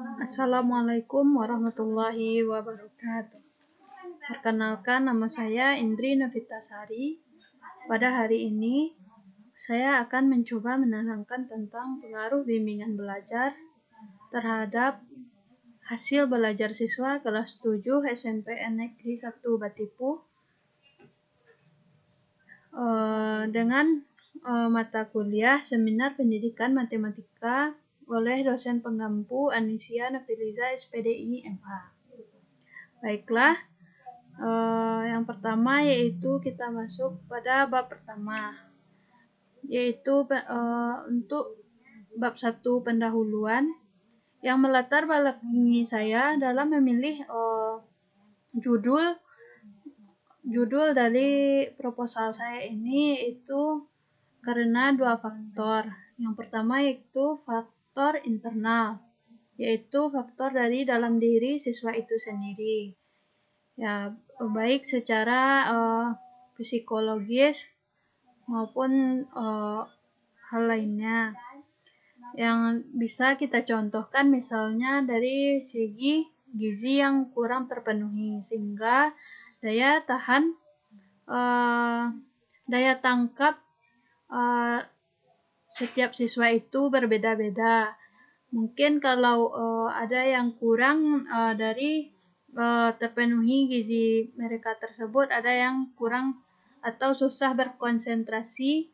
Assalamualaikum warahmatullahi wabarakatuh. Perkenalkan, nama saya Indri Novitasari. Pada hari ini, saya akan mencoba menerangkan tentang pengaruh bimbingan belajar terhadap hasil belajar siswa kelas 7 SMPN Negeri 1 Batipuh dengan mata kuliah Seminar Pendidikan Matematika oleh dosen penggampu Anisia Nofiliza SPDI MA. Baiklah, yang pertama yaitu kita masuk pada bab pertama, yaitu untuk bab 1 pendahuluan yang melatar belakangi saya dalam memilih judul dari proposal saya ini itu karena dua faktor. Yang pertama yaitu faktor internal, yaitu faktor dari dalam diri siswa itu sendiri. Ya, baik secara psikologis maupun hal lainnya. Yang bisa kita contohkan misalnya dari segi gizi yang kurang terpenuhi, sehingga daya tangkap setiap siswa itu berbeda-beda. Mungkin kalau ada yang kurang dari terpenuhi gizi mereka tersebut, ada yang kurang atau susah berkonsentrasi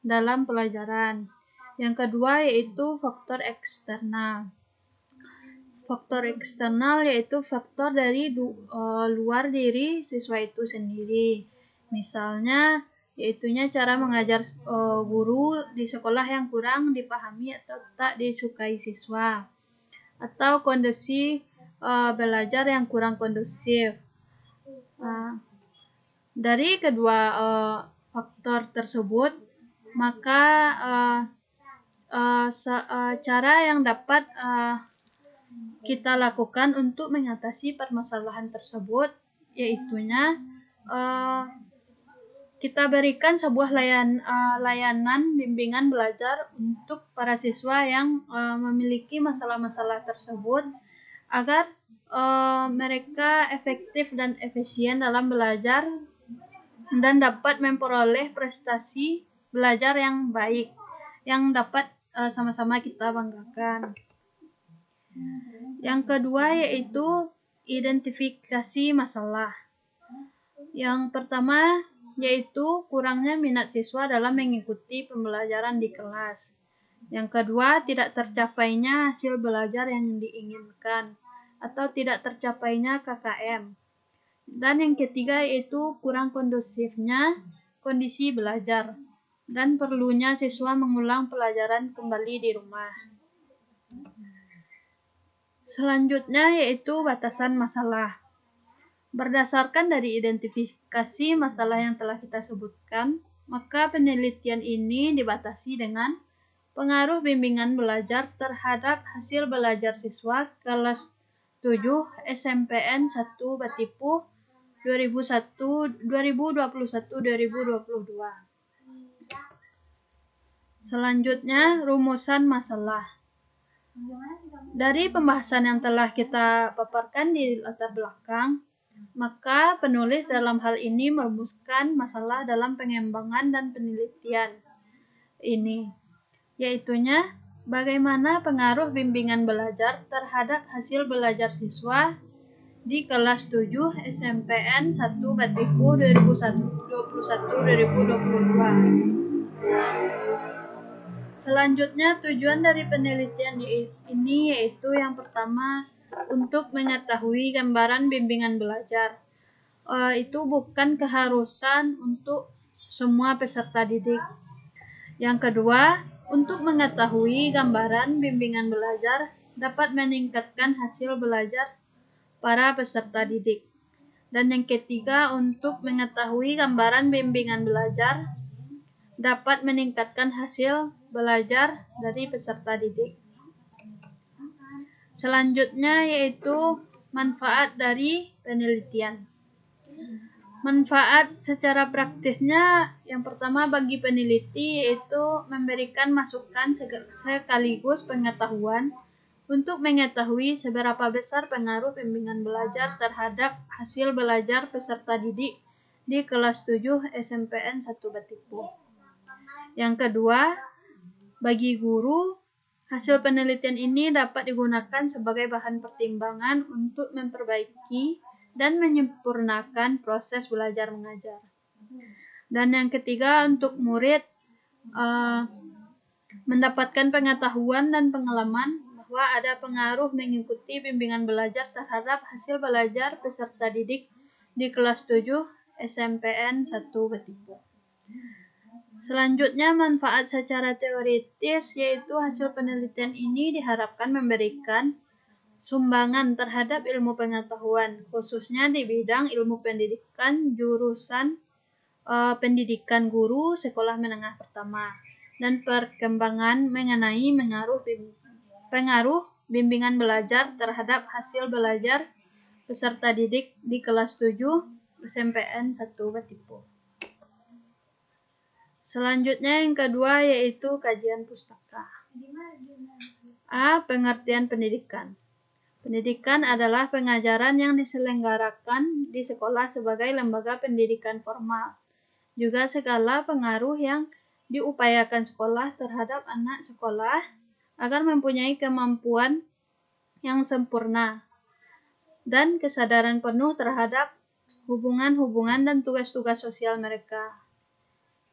dalam pelajaran. Yang kedua yaitu faktor eksternal. Faktor eksternal yaitu faktor dari luar diri siswa itu sendiri. Misalnya yaitunya cara mengajar guru di sekolah yang kurang dipahami atau tak disukai siswa, atau kondisi belajar yang kurang kondusif. Dari kedua faktor tersebut, maka cara yang dapat kita lakukan untuk mengatasi permasalahan tersebut yaitunya kita berikan sebuah layanan bimbingan belajar untuk para siswa yang memiliki masalah-masalah tersebut agar mereka efektif dan efisien dalam belajar dan dapat memperoleh prestasi belajar yang baik yang dapat sama-sama kita banggakan. Yang kedua yaitu identifikasi masalah. Yang pertama yaitu kurangnya minat siswa dalam mengikuti pembelajaran di kelas. Yang kedua, tidak tercapainya hasil belajar yang diinginkan atau tidak tercapainya KKM. Dan yang ketiga yaitu kurang kondusifnya kondisi belajar dan perlunya siswa mengulang pelajaran kembali di rumah. Selanjutnya yaitu batasan masalah. Berdasarkan dari identifikasi masalah yang telah kita sebutkan, maka penelitian ini dibatasi dengan pengaruh bimbingan belajar terhadap hasil belajar siswa kelas 7 SMPN 1 Batipuh 2021-2022. Selanjutnya, rumusan masalah. Dari pembahasan yang telah kita paparkan di latar belakang, maka penulis dalam hal ini merumuskan masalah dalam pengembangan dan penelitian ini, yaitunya bagaimana pengaruh bimbingan belajar terhadap hasil belajar siswa di kelas 7 SMPN 1 Batipuh 2021-2022. Selanjutnya, tujuan dari penelitian ini yaitu yang pertama, untuk mengetahui gambaran bimbingan belajar. Itu bukan keharusan untuk semua peserta didik. Yang kedua, untuk mengetahui gambaran bimbingan belajar dapat meningkatkan hasil belajar para peserta didik. Dan yang ketiga, untuk mengetahui gambaran bimbingan belajar dapat meningkatkan hasil belajar dari peserta didik. Selanjutnya yaitu manfaat dari penelitian. Manfaat secara praktisnya yang pertama bagi peneliti yaitu memberikan masukan sekaligus pengetahuan untuk mengetahui seberapa besar pengaruh bimbingan belajar terhadap hasil belajar peserta didik di kelas 7 SMPN 1 Batipu. Yang kedua, bagi guru, hasil penelitian ini dapat digunakan sebagai bahan pertimbangan untuk memperbaiki dan menyempurnakan proses belajar mengajar. Dan yang ketiga, untuk murid mendapatkan pengetahuan dan pengalaman bahwa ada pengaruh mengikuti bimbingan belajar terhadap hasil belajar peserta didik di kelas 7 SMPN 1 Batipu. Selanjutnya, manfaat secara teoritis, yaitu hasil penelitian ini diharapkan memberikan sumbangan terhadap ilmu pengetahuan, khususnya di bidang ilmu pendidikan jurusan pendidikan guru sekolah menengah pertama, dan perkembangan mengenai pengaruh bimbingan belajar terhadap hasil belajar peserta didik di kelas 7 SMPN 1 Batipu. Selanjutnya yang kedua yaitu kajian pustaka. A. Pengertian pendidikan. Pendidikan adalah pengajaran yang diselenggarakan di sekolah sebagai lembaga pendidikan formal. Juga segala pengaruh yang diupayakan sekolah terhadap anak sekolah agar mempunyai kemampuan yang sempurna dan kesadaran penuh terhadap hubungan-hubungan dan tugas-tugas sosial mereka.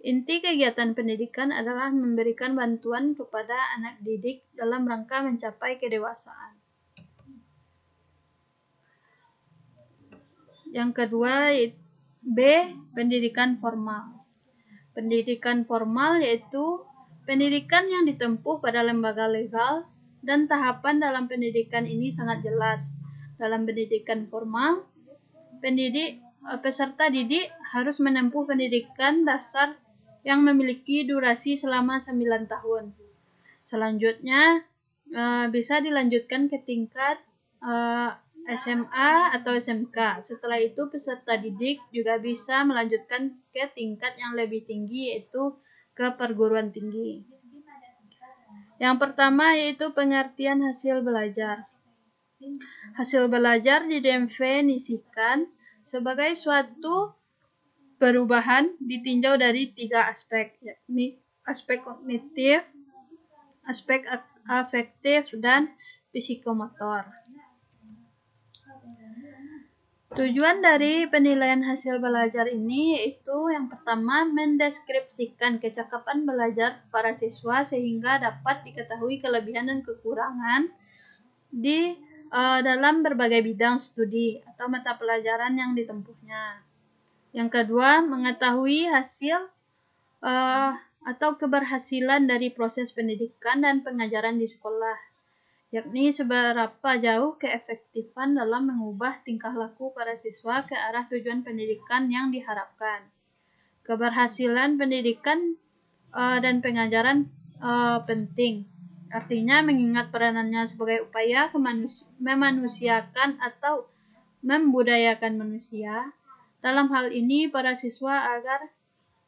Inti kegiatan pendidikan adalah memberikan bantuan kepada anak didik dalam rangka mencapai kedewasaan. Yang kedua, B. Pendidikan formal. Pendidikan formal yaitu pendidikan yang ditempuh pada lembaga legal, dan tahapan dalam pendidikan ini sangat jelas. Dalam pendidikan formal, peserta didik harus menempuh pendidikan dasar yang memiliki durasi selama 9 tahun. Selanjutnya bisa dilanjutkan ke tingkat SMA atau SMK. Setelah itu peserta didik juga bisa melanjutkan ke tingkat yang lebih tinggi, yaitu ke perguruan tinggi. Yang pertama yaitu pengertian hasil belajar. Hasil belajar didefinisikan sebagai suatu perubahan ditinjau dari 3 aspek, yakni aspek kognitif, aspek afektif, dan psikomotor. Tujuan dari penilaian hasil belajar ini yaitu yang pertama, mendeskripsikan kecakapan belajar para siswa sehingga dapat diketahui kelebihan dan kekurangan di dalam berbagai bidang studi atau mata pelajaran yang ditempuhnya. Yang kedua, mengetahui hasil atau keberhasilan dari proses pendidikan dan pengajaran di sekolah, yakni seberapa jauh keefektifan dalam mengubah tingkah laku para siswa ke arah tujuan pendidikan yang diharapkan. Keberhasilan pendidikan dan pengajaran penting, artinya mengingat peranannya sebagai upaya memanusiakan atau membudayakan manusia. Dalam hal ini, para siswa agar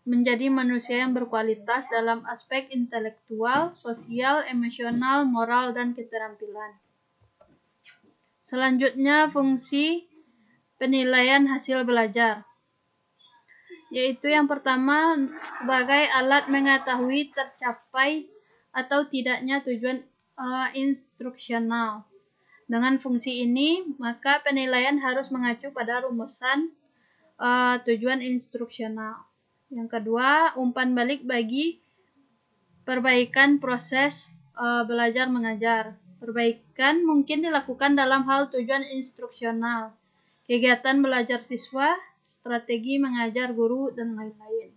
menjadi manusia yang berkualitas dalam aspek intelektual, sosial, emosional, moral, dan keterampilan. Selanjutnya, fungsi penilaian hasil belajar, yaitu yang pertama sebagai alat mengetahui tercapai atau tidaknya tujuan instruksional. Dengan fungsi ini, maka penilaian harus mengacu pada rumusan tujuan instruksional. Yang kedua, umpan balik bagi perbaikan proses belajar mengajar. Perbaikan mungkin dilakukan dalam hal tujuan instruksional, kegiatan belajar siswa, strategi mengajar guru, dan lain-lain.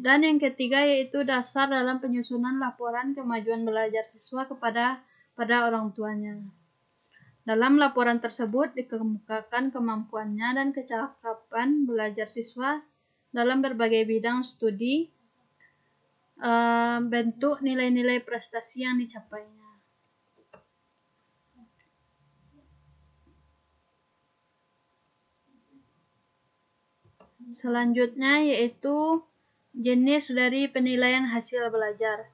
Dan yang ketiga yaitu dasar dalam penyusunan laporan kemajuan belajar siswa pada orang tuanya. Dalam laporan tersebut dikemukakan kemampuannya dan kecakapan belajar siswa dalam berbagai bidang studi, bentuk nilai-nilai prestasi yang dicapainya. Selanjutnya yaitu jenis dari penilaian hasil belajar.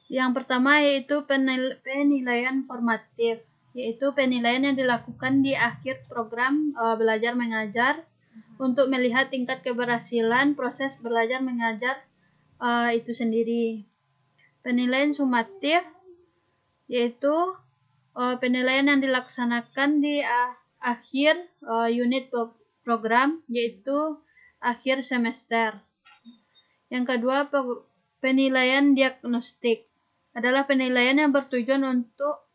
Yang pertama yaitu penilaian formatif, yaitu penilaian yang dilakukan di akhir program belajar mengajar untuk melihat tingkat keberhasilan proses belajar mengajar itu sendiri. Penilaian sumatif yaitu penilaian yang dilaksanakan di akhir unit program, yaitu akhir semester. Yang kedua, penilaian diagnostik adalah penilaian yang bertujuan untuk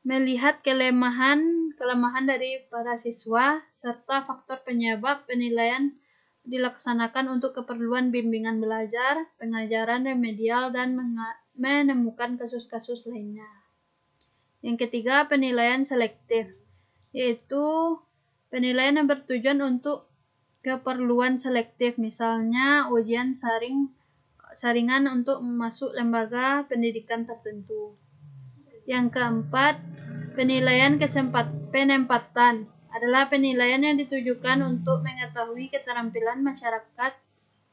melihat kelemahan dari para siswa serta faktor penyebab. Penilaian dilaksanakan untuk keperluan bimbingan belajar, pengajaran remedial, dan menemukan kasus-kasus lainnya. Yang ketiga, penilaian selektif, yaitu penilaian yang bertujuan untuk keperluan selektif, misalnya ujian saringan untuk masuk lembaga pendidikan tertentu. Yang keempat, penilaian penempatan adalah penilaian yang ditujukan untuk mengetahui keterampilan masyarakat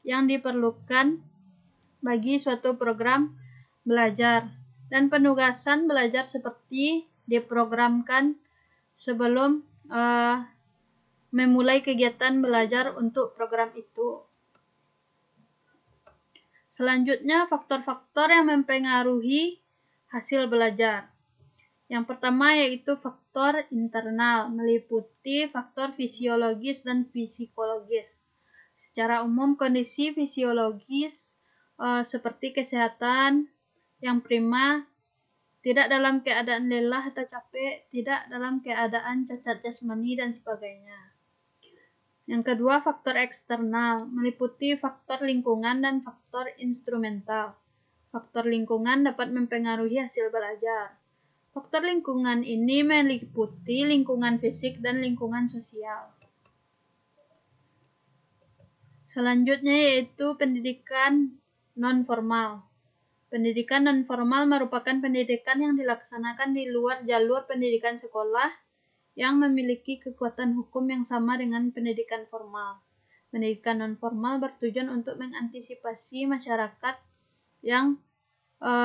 yang diperlukan bagi suatu program belajar dan penugasan belajar seperti diprogramkan sebelum memulai kegiatan belajar untuk program itu. Selanjutnya, faktor-faktor yang mempengaruhi hasil belajar. Yang pertama yaitu faktor internal, meliputi faktor fisiologis dan psikologis. Secara umum, kondisi fisiologis seperti kesehatan yang prima, tidak dalam keadaan lelah atau capek, tidak dalam keadaan cacat jasmani, dan sebagainya. Yang kedua, faktor eksternal, meliputi faktor lingkungan dan faktor instrumental. Faktor lingkungan dapat mempengaruhi hasil belajar. Faktor lingkungan ini meliputi lingkungan fisik dan lingkungan sosial. Selanjutnya yaitu pendidikan non-formal. Pendidikan non-formal merupakan pendidikan yang dilaksanakan di luar jalur pendidikan sekolah yang memiliki kekuatan hukum yang sama dengan pendidikan formal. Pendidikan non-formal bertujuan untuk mengantisipasi masyarakat yang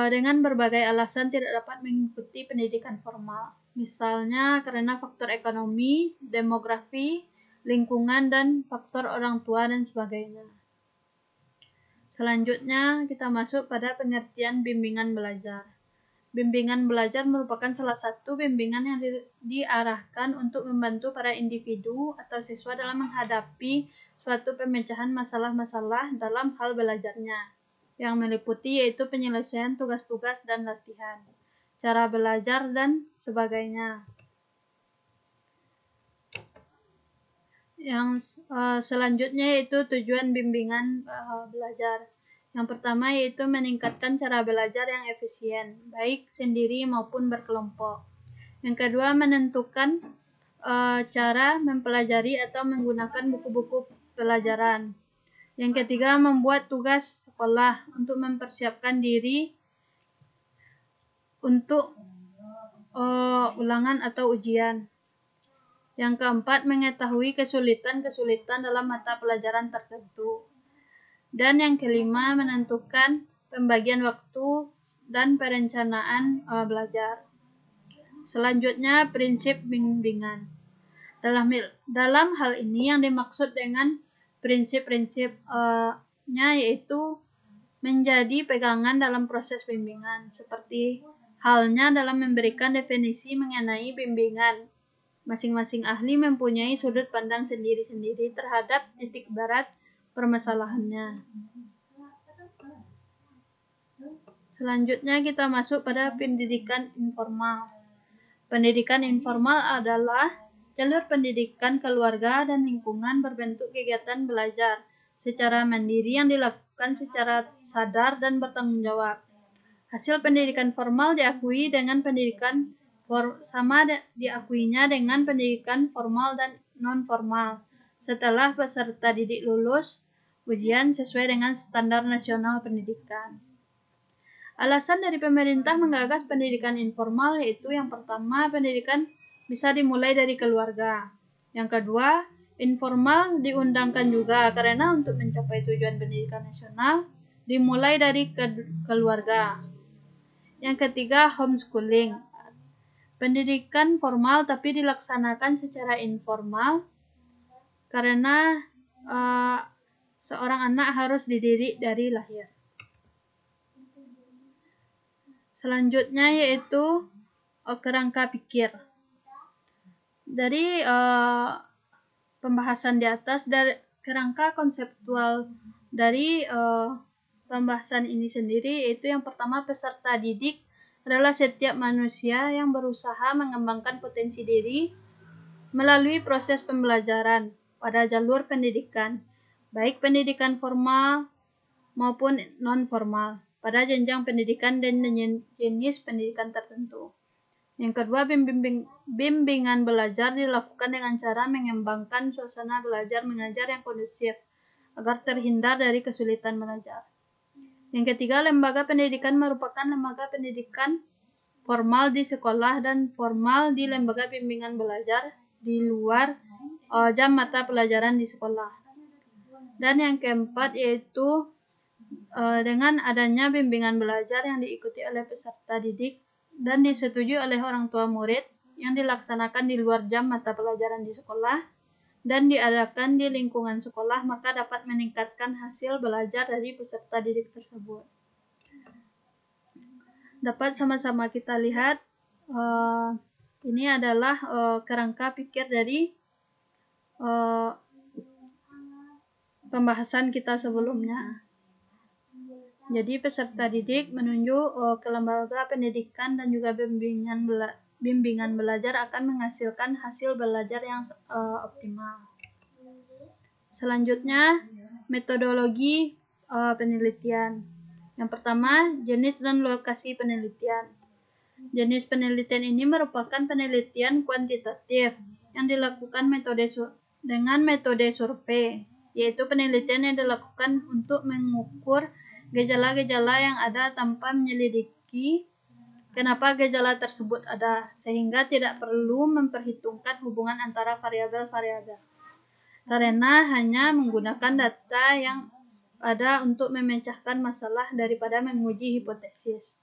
dengan berbagai alasan tidak dapat mengikuti pendidikan formal, misalnya karena faktor ekonomi, demografi, lingkungan, dan faktor orang tua, dan sebagainya. Selanjutnya, kita masuk pada pengertian bimbingan belajar. Bimbingan belajar merupakan salah satu bimbingan yang diarahkan untuk membantu para individu atau siswa dalam menghadapi suatu pemecahan masalah-masalah dalam hal belajarnya, yang meliputi yaitu penyelesaian tugas-tugas dan latihan, cara belajar, dan sebagainya. Yang selanjutnya yaitu tujuan bimbingan belajar. Yang pertama yaitu meningkatkan cara belajar yang efisien, baik sendiri maupun berkelompok. Yang kedua, menentukan cara mempelajari atau menggunakan buku-buku pelajaran. Yang ketiga, membuat tugas sekolah untuk mempersiapkan diri untuk ulangan atau ujian. Yang keempat, mengetahui kesulitan-kesulitan dalam mata pelajaran tertentu. Dan yang kelima, menentukan pembagian waktu dan perencanaan belajar. Selanjutnya, prinsip bimbingan. Dalam hal ini yang dimaksud dengan prinsip-prinsipnya yaitu menjadi pegangan dalam proses bimbingan, seperti halnya dalam memberikan definisi mengenai bimbingan. Masing-masing ahli mempunyai sudut pandang sendiri-sendiri terhadap titik berat permasalahannya. Selanjutnya kita masuk pada pendidikan informal. Pendidikan informal adalah jalur pendidikan keluarga dan lingkungan berbentuk kegiatan belajar secara mandiri yang dilakukan secara sadar dan bertanggung jawab. Hasil pendidikan formal diakuinya dengan pendidikan formal dan non-formal setelah peserta didik lulus ujian sesuai dengan standar nasional pendidikan. Alasan dari pemerintah menggagas pendidikan informal yaitu yang pertama, pendidikan bisa dimulai dari keluarga. Yang kedua, informal diundangkan juga karena untuk mencapai tujuan pendidikan nasional, dimulai dari keluarga. Yang ketiga, homeschooling. Pendidikan formal tapi dilaksanakan secara informal karena seorang anak harus dididik dari lahir. Selanjutnya yaitu kerangka pikir. Dari pembahasan di atas, dari kerangka konseptual dari pembahasan ini sendiri, yaitu yang pertama, peserta didik adalah setiap manusia yang berusaha mengembangkan potensi diri melalui proses pembelajaran pada jalur pendidikan, baik pendidikan formal maupun non-formal, pada jenjang pendidikan dan jenis pendidikan tertentu. Yang kedua, bimbingan belajar dilakukan dengan cara mengembangkan suasana belajar mengajar yang kondusif agar terhindar dari kesulitan belajar. Yang ketiga, lembaga pendidikan merupakan lembaga pendidikan formal di sekolah dan formal di lembaga bimbingan belajar di luar jam mata pelajaran di sekolah. Dan yang keempat yaitu dengan adanya bimbingan belajar yang diikuti oleh peserta didik dan disetujui oleh orang tua murid yang dilaksanakan di luar jam mata pelajaran di sekolah dan diadakan di lingkungan sekolah, maka dapat meningkatkan hasil belajar dari peserta didik tersebut. Dapat sama-sama kita lihat, ini adalah kerangka pikir dari pembahasan kita sebelumnya. Jadi peserta didik menunjuk ke lembaga pendidikan dan juga bimbingan belajar akan menghasilkan hasil belajar yang optimal. Selanjutnya, metodologi penelitian. Yang pertama, jenis dan lokasi penelitian. Jenis penelitian ini merupakan penelitian kuantitatif yang dilakukan dengan metode survei, yaitu penelitian yang dilakukan untuk mengukur gejala-gejala yang ada tanpa menyelidiki kenapa gejala tersebut ada, sehingga tidak perlu memperhitungkan hubungan antara variabel-variabel, karena hanya menggunakan data yang ada untuk memecahkan masalah daripada menguji hipotesis.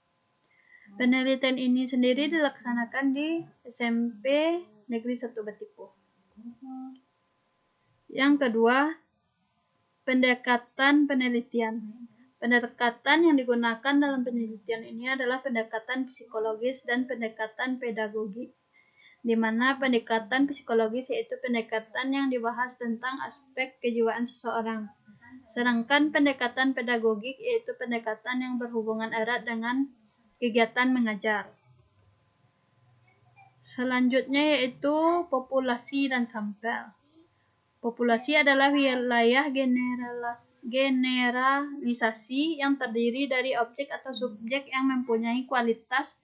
Penelitian ini sendiri dilaksanakan di SMP Negeri 1 Batipuh. Yang kedua, pendekatan penelitian. Pendekatan yang digunakan dalam penelitian ini adalah pendekatan psikologis dan pendekatan pedagogik, di mana pendekatan psikologis yaitu pendekatan yang dibahas tentang aspek kejiwaan seseorang, sedangkan pendekatan pedagogik yaitu pendekatan yang berhubungan erat dengan kegiatan mengajar. Selanjutnya yaitu populasi dan sampel. Populasi adalah wilayah generalisasi yang terdiri dari objek atau subjek yang mempunyai kualitas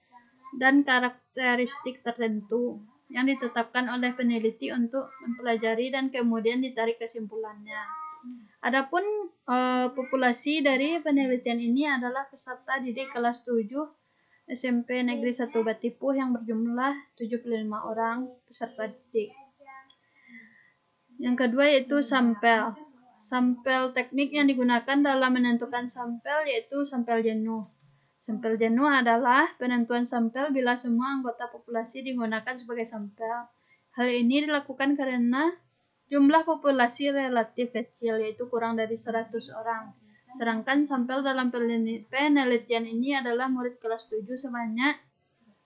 dan karakteristik tertentu yang ditetapkan oleh peneliti untuk mempelajari dan kemudian ditarik kesimpulannya. Adapun populasi dari penelitian ini adalah peserta didik kelas 7 SMP Negeri 1 Batipuh yang berjumlah 75 orang peserta didik. Yang kedua yaitu sampel. Sampel teknik yang digunakan dalam menentukan sampel yaitu sampel jenuh. Sampel jenuh adalah penentuan sampel bila semua anggota populasi digunakan sebagai sampel. Hal ini dilakukan karena jumlah populasi relatif kecil, yaitu kurang dari 100 orang. Sedangkan sampel dalam penelitian ini adalah murid kelas 7 sebanyak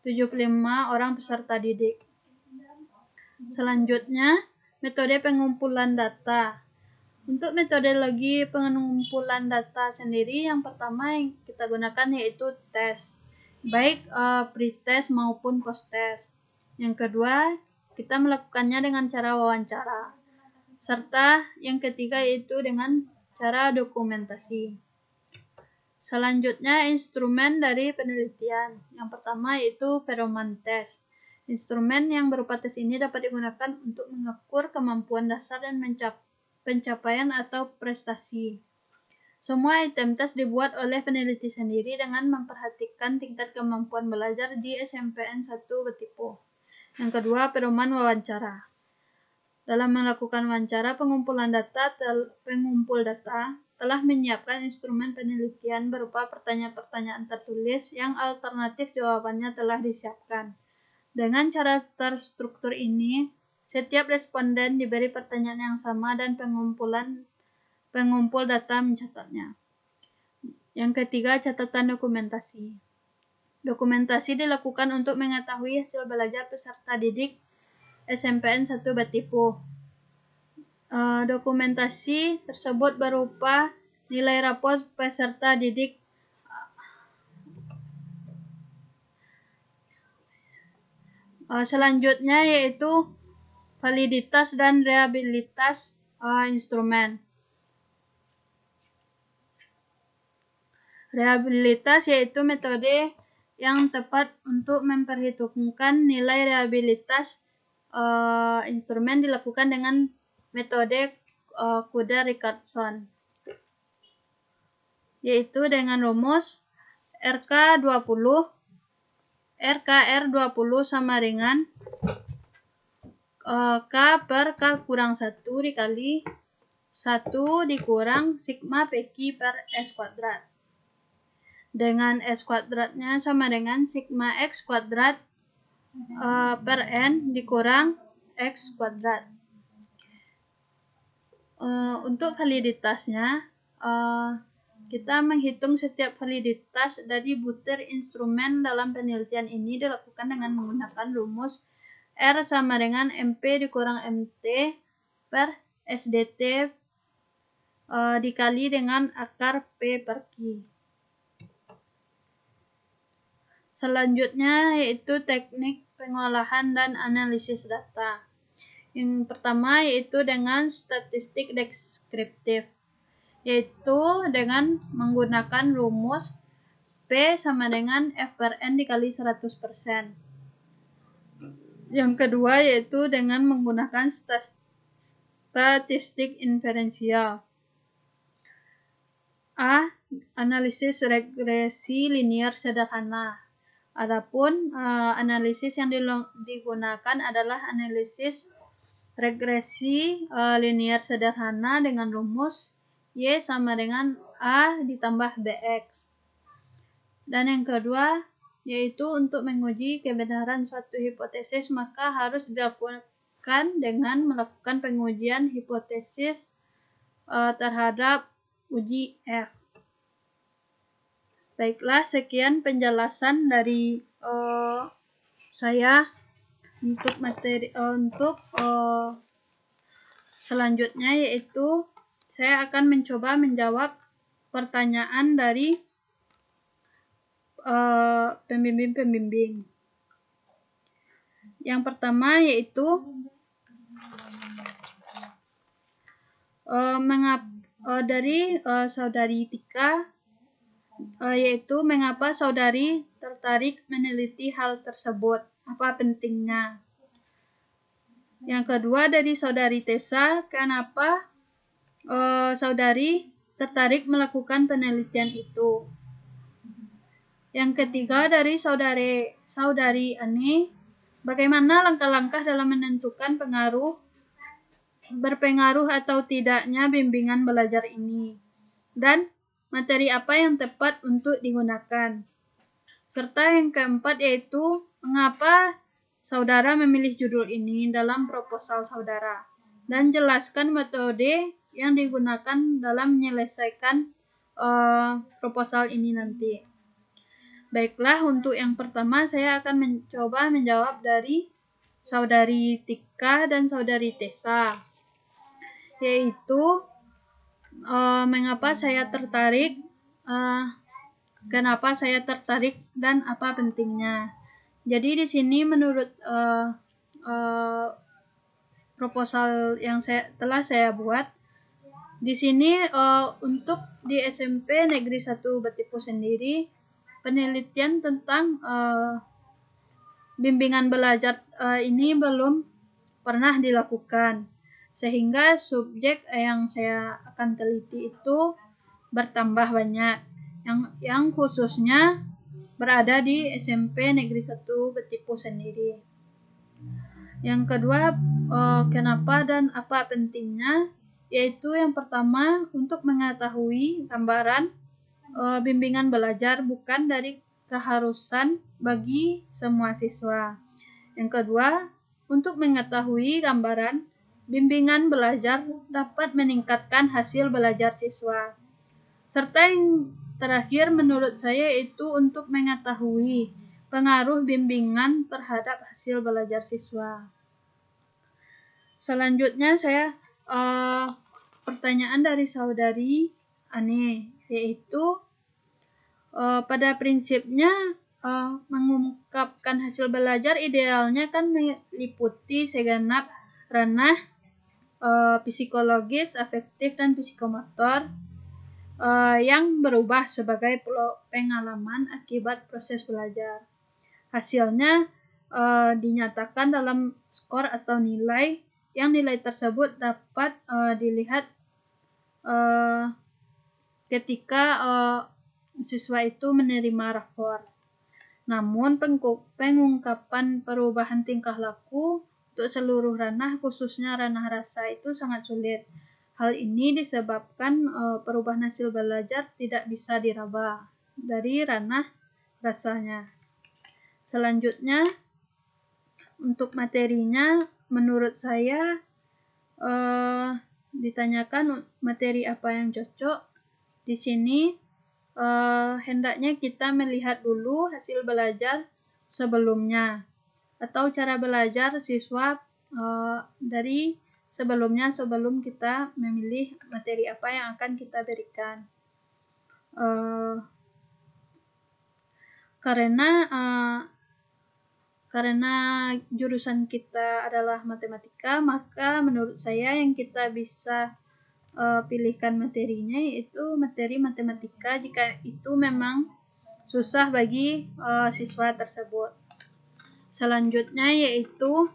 75 orang peserta didik. Selanjutnya, metode pengumpulan data. Untuk metodologi pengumpulan data sendiri, yang pertama yang kita gunakan yaitu tes, baik pre-test maupun post-test. Yang kedua, kita melakukannya dengan cara wawancara. Serta yang ketiga yaitu dengan cara dokumentasi. Selanjutnya, instrumen dari penelitian. Yang pertama yaitu Perelman test. Instrumen yang berupa tes ini dapat digunakan untuk mengukur kemampuan dasar dan pencapaian atau prestasi. Semua item tes dibuat oleh peneliti sendiri dengan memperhatikan tingkat kemampuan belajar di SMPN 1 Batipuh. Yang kedua, pedoman wawancara. Dalam melakukan wawancara, pengumpul data telah menyiapkan instrumen penelitian berupa pertanyaan-pertanyaan tertulis yang alternatif jawabannya telah disiapkan. Dengan cara terstruktur ini, setiap responden diberi pertanyaan yang sama dan pengumpul data mencatatnya. Yang ketiga, catatan dokumentasi. Dokumentasi dilakukan untuk mengetahui hasil belajar peserta didik SMPN 1 Batipuh. Dokumentasi tersebut berupa nilai rapor peserta didik selanjutnya yaitu validitas dan reliabilitas instrumen. Reliabilitas yaitu metode yang tepat untuk memperhitungkan nilai reliabilitas instrumen dilakukan dengan metode Kuder-Richardson, yaitu dengan rumus RKR20 sama dengan K per K kurang 1 dikali 1 dikurang sigma PQ per S kuadrat. Dengan S kuadratnya sama dengan sigma X kuadrat per N dikurang X kuadrat. Untuk validitasnya, kita menghitung setiap validitas dari butir instrumen dalam penelitian ini dilakukan dengan menggunakan rumus R sama dengan MP dikurang MT per SDT dikali dengan akar P per Q. Selanjutnya yaitu teknik pengolahan dan analisis data. Yang pertama yaitu dengan statistik deskriptif, yaitu dengan menggunakan rumus P sama dengan F per N dikali 100%. Yang kedua yaitu dengan menggunakan statistik inferensial. A. Analisis regresi linier sederhana. Adapun analisis yang digunakan adalah analisis regresi linier sederhana dengan rumus Y sama dengan A ditambah BX. Dan yang kedua yaitu untuk menguji kebenaran suatu hipotesis maka harus dilakukan dengan melakukan pengujian hipotesis terhadap uji F. Baiklah, sekian penjelasan dari saya untuk materi selanjutnya, yaitu saya akan mencoba menjawab pertanyaan dari pembimbing. Yang pertama yaitu dari saudari Tika, yaitu mengapa saudari tertarik meneliti hal tersebut, apa pentingnya. Yang kedua dari saudari Tessa, kenapa saudari tertarik melakukan penelitian itu. Yang ketiga dari saudari Ani, bagaimana langkah-langkah dalam menentukan berpengaruh atau tidaknya bimbingan belajar ini, dan materi apa yang tepat untuk digunakan. Serta yang keempat yaitu mengapa saudara memilih judul ini dalam proposal saudara, dan jelaskan metode yang digunakan dalam menyelesaikan proposal ini nanti. Baiklah, untuk yang pertama saya akan mencoba menjawab dari saudari Tika dan saudari Tessa, yaitu mengapa saya tertarik, kenapa saya tertarik, dan apa pentingnya. Jadi di sini menurut proposal yang telah saya buat, di sini untuk di SMP Negeri 1 Batipuh sendiri, penelitian tentang bimbingan belajar ini belum pernah dilakukan, sehingga subjek yang saya akan teliti itu bertambah banyak, yang khususnya berada di SMP Negeri 1 Batipuh sendiri. Yang kedua, kenapa dan apa pentingnya, yaitu yang pertama untuk mengetahui gambaran bimbingan belajar bukan dari keharusan bagi semua siswa. Yang kedua, untuk mengetahui gambaran bimbingan belajar dapat meningkatkan hasil belajar siswa. Serta yang terakhir menurut saya itu untuk mengetahui pengaruh bimbingan terhadap hasil belajar siswa. Selanjutnya pertanyaan dari saudari Ane, yaitu pada prinsipnya mengungkapkan hasil belajar idealnya kan meliputi segenap ranah psikologis, afektif, dan psikomotor yang berubah sebagai pengalaman akibat proses belajar. Hasilnya dinyatakan dalam skor atau nilai, yang nilai tersebut dapat dilihat ketika siswa itu menerima rapor. Namun pengungkapan perubahan tingkah laku untuk seluruh ranah, khususnya ranah rasa, itu sangat sulit. Hal ini disebabkan perubahan hasil belajar tidak bisa diraba dari ranah rasanya. Selanjutnya, untuk materinya, menurut saya ditanyakan materi apa yang cocok. Di sini hendaknya kita melihat dulu hasil belajar sebelumnya atau cara belajar siswa dari sebelumnya sebelum kita memilih materi apa yang akan kita berikan. Karena jurusan kita adalah matematika, maka menurut saya yang kita bisa pilihkan materinya yaitu materi matematika jika itu memang susah bagi siswa tersebut. Selanjutnya yaitu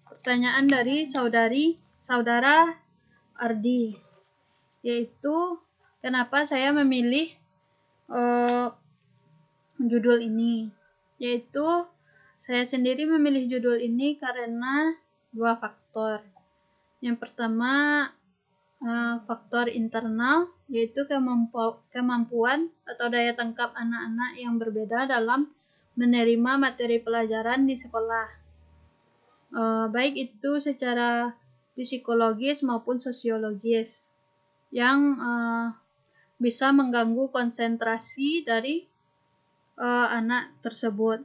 pertanyaan dari saudara Ardi, yaitu kenapa saya memilih judul ini. Yaitu saya sendiri memilih judul ini karena dua faktor. Yang pertama faktor internal, yaitu kemampuan atau daya tangkap anak-anak yang berbeda dalam menerima materi pelajaran di sekolah, baik itu secara psikologis maupun sosiologis, yang bisa mengganggu konsentrasi dari anak tersebut,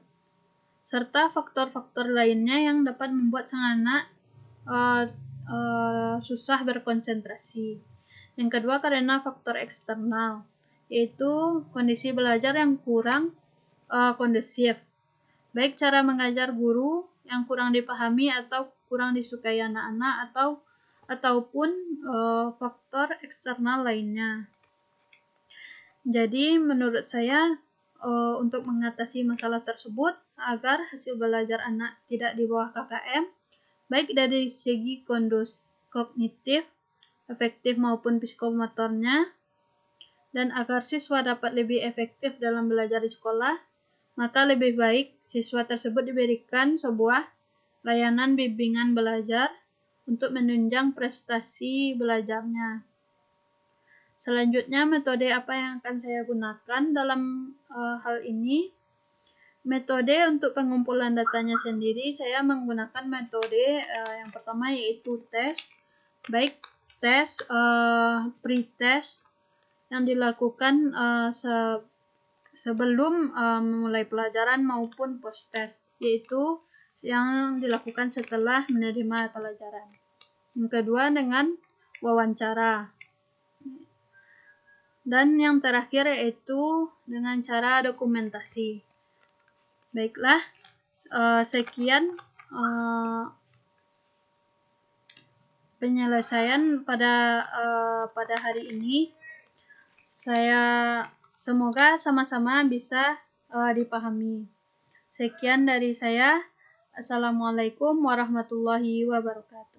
serta faktor-faktor lainnya yang dapat membuat sang anak susah berkonsentrasi. Yang kedua karena faktor eksternal, yaitu kondisi belajar yang kurang kondusif, baik cara mengajar guru yang kurang dipahami atau kurang disukai anak-anak ataupun faktor eksternal lainnya. Jadi menurut saya untuk mengatasi masalah tersebut agar hasil belajar anak tidak di bawah KKM, baik dari segi kognitif, efektif maupun psikomotornya, dan agar siswa dapat lebih efektif dalam belajar di sekolah, maka lebih baik siswa tersebut diberikan sebuah layanan bimbingan belajar untuk menunjang prestasi belajarnya. Selanjutnya, metode apa yang akan saya gunakan dalam hal ini? Metode untuk pengumpulan datanya sendiri, saya menggunakan metode yang pertama yaitu tes, baik tes pre-test yang dilakukan sebelum memulai pelajaran maupun post-test, yaitu yang dilakukan setelah menerima pelajaran. Yang kedua dengan wawancara. Dan yang terakhir yaitu dengan cara dokumentasi. Baiklah, sekian penyelesaian pada hari ini. Semoga sama-sama bisa dipahami. Sekian dari saya. Assalamualaikum warahmatullahi wabarakatuh.